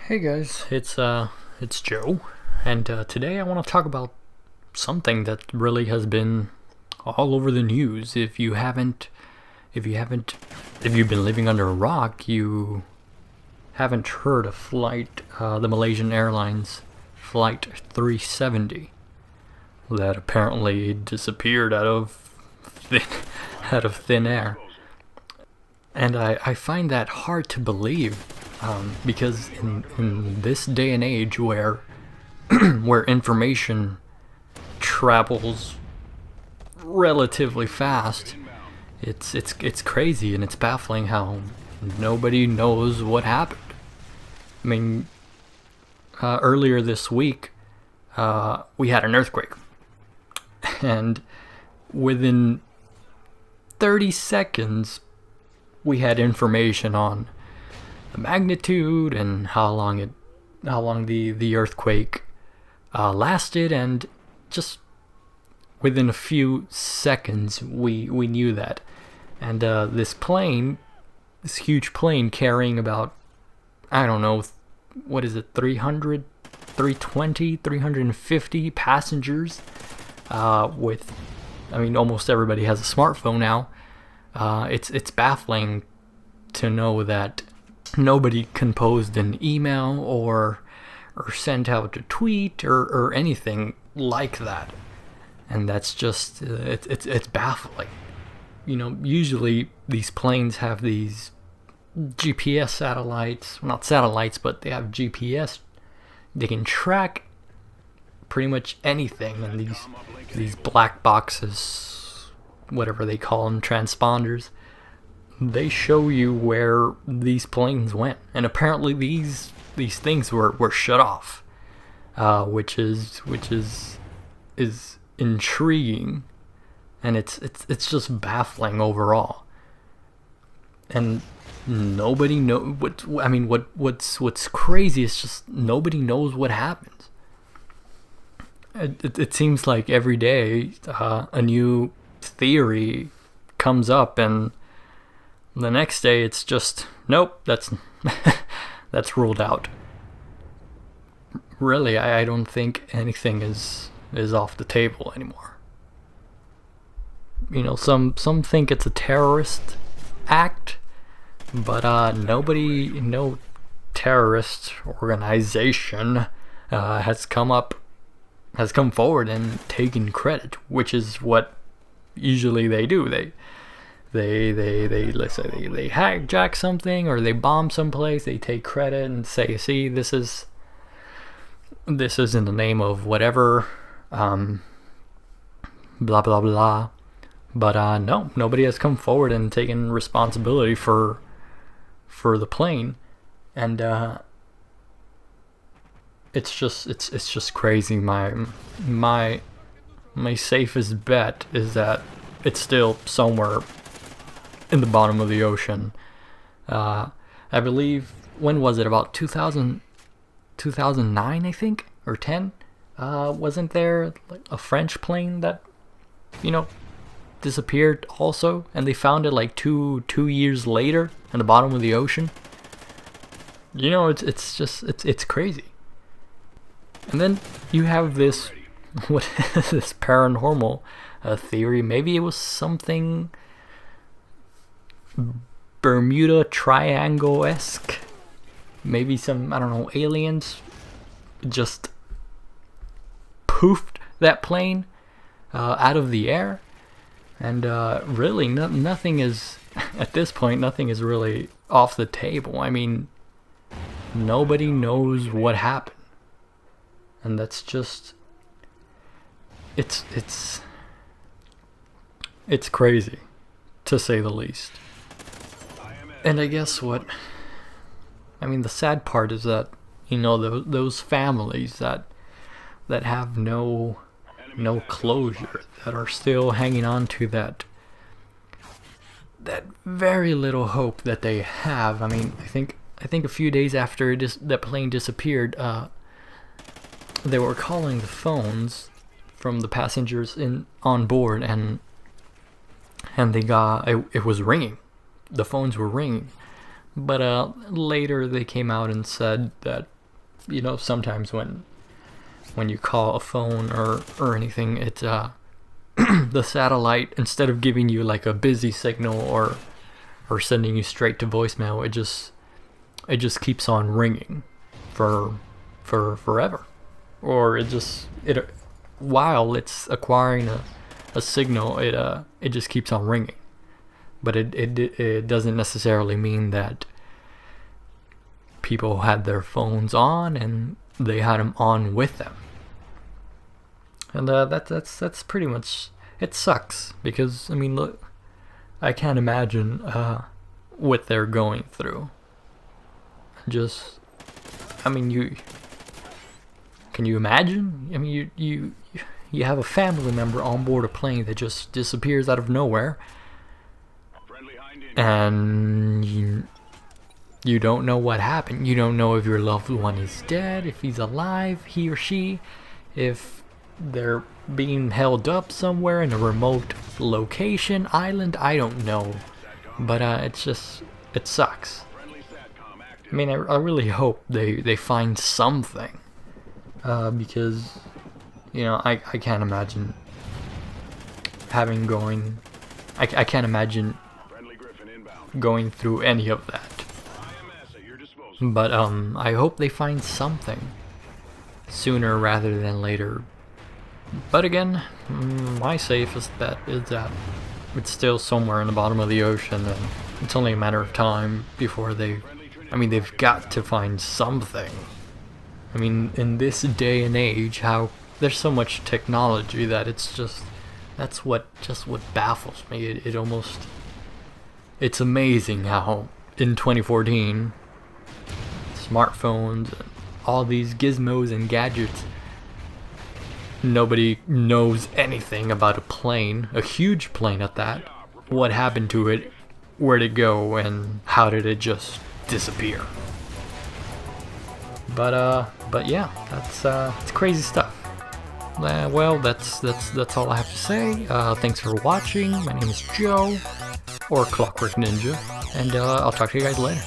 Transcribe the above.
Hey guys, it's Joe, and today I want to talk about something that really has been all over the news. If you've been living under a rock, you haven't heard of the Malaysian Airlines flight 370 that apparently disappeared out of thin air. And I find that hard to believe, because in this day and age where where information travels relatively fast, it's crazy and it's baffling how nobody knows what happened. I mean, earlier this week, we had an earthquake, and within 30 seconds, we had information on the magnitude and how long the earthquake lasted, and just within a few seconds we knew that. And this huge plane carrying about, I don't know, what is it, 300, 320, 350 passengers, with, I mean, almost everybody has a smartphone now. It's baffling to know that nobody composed an email or sent out a tweet or anything like that, and that's just it's baffling. You know, usually these planes have these GPS satellites, well, not satellites, but they have GPS. They can track pretty much anything, and these black boxes, whatever they call them, transponders, they show you where these planes went. And apparently these things were shut off, which is intriguing, and it's just baffling overall. And nobody know what's crazy is just nobody knows what happens. It seems like every day a new theory comes up, and the next day it's just, nope, that's that's ruled out. Really, I don't think anything is off the table anymore. You know, some think it's a terrorist act, but no terrorist organization has come forward and taken credit, which is what usually they do. Let's say they hijack something or they bomb someplace, they take credit and say, see, this is in the name of whatever, blah blah blah. But no, nobody has come forward and taken responsibility for the plane. And it's just crazy. My safest bet is that it's still somewhere in the bottom of the ocean. I believe, when was it? About 2009, I think, or 10. Wasn't there like a French plane that, disappeared also, and they found it like two years later in the bottom of the ocean? It's crazy. And then you have this this paranormal theory. Maybe it was something Bermuda Triangle-esque. Maybe some, I don't know, aliens just poofed that plane out of the air. And really, nothing is, at this point, nothing is really off the table. I mean, nobody knows what happened. And that's just, it's crazy, to say the least. And I guess the sad part is that, those families that have no closure, that are still hanging on to that very little hope that they have. I mean, I think a few days after that plane disappeared, they were calling the phones from the passengers on board, and they got, it was ringing. The phones were ringing. But later they came out and said that you know, sometimes when you call a phone or anything, it's the satellite, instead of giving you like a busy signal or sending you straight to voicemail, it just keeps on ringing for forever, or it while it's acquiring a signal, it just keeps on ringing. But it doesn't necessarily mean that people had their phones on and they had them on with them. And that's pretty much, it sucks, because I mean, look, I can't imagine what they're going through. Just, I mean, can you imagine? I mean, you have a family member on board a plane that just disappears out of nowhere, and you don't know what happened. You don't know if your loved one is dead, if he's alive, he or she, if they're being held up somewhere in a remote location, island, I don't know. But it sucks. I mean, I really hope they find something. Because, you know, I can't imagine I can't imagine going through any of that. But I hope they find something sooner rather than later. But again, my safest bet is that it's still somewhere in the bottom of the ocean, and it's only a matter of time before they've got to find something. I mean, in this day and age, how there's so much technology that that's what baffles me. It's amazing how in 2014, smartphones and all these gizmos and gadgets, nobody knows anything about a plane, a huge plane at that. What happened to it? Where'd it go? And how did it just disappear? But yeah, it's crazy stuff. Well, that's all I have to say. Thanks for watching. My name is Joe, or Clockwork Ninja, and I'll talk to you guys later.